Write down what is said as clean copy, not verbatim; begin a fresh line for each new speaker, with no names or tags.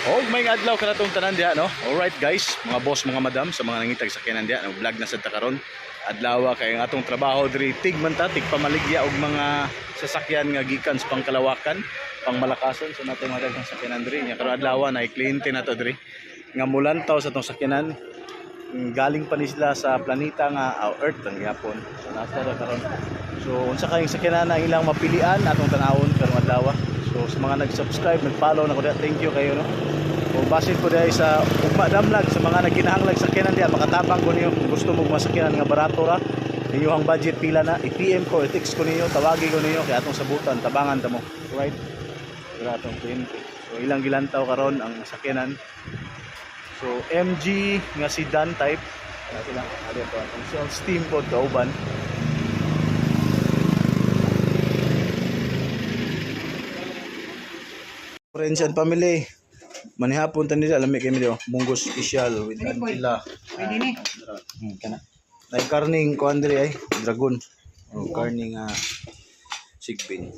Oh, may adlaw ka na itong tanan diya, no? Alright guys, mga boss, mga madam, sa mga nangitag sa kinan diya, nag-vlog na sa takaron. Adlaw kay ang atong trabaho diri tig man ta, tig pamaligya og mga sasakyan nga gikan sa pangkalawakan, pangmalakason sa natong mga daghang sakyanan diri. Nya karon adlaw na kliyente na to diri nga mulantaw sa atong sakyanan. Galing pa ni sila sa planeta nga Earth ang gyapon. So nasa ra karon. So unsa kayong sakyanan na ilang mapilian atong tanawon karong adlaw. So sa mga nag-subscribe, nag-follow na ko, thank you kayo, no. O basin ko dahil sa ugma damlag sa mga nagkinahanglag sakyanan diyan, makatabang ko niyo kung gusto mo masakyanan nga barato ra. Inyo ang budget pila na, i-PM ko, i-text ko niyo, tawagi ko niyo kay atong sabutan, tabangan ta mo. Right? Dira atong kliyente. So ilang gilantaw karon ang sakyanan. So MG nga sedan type. Sila, ali to ang steam pod kauban. Friends and family, manihapon tan nila lami kay video munggos special with Antila.
Pwede ni.
Kana. Ay karning ko andre ay dragon. O karning sigbin.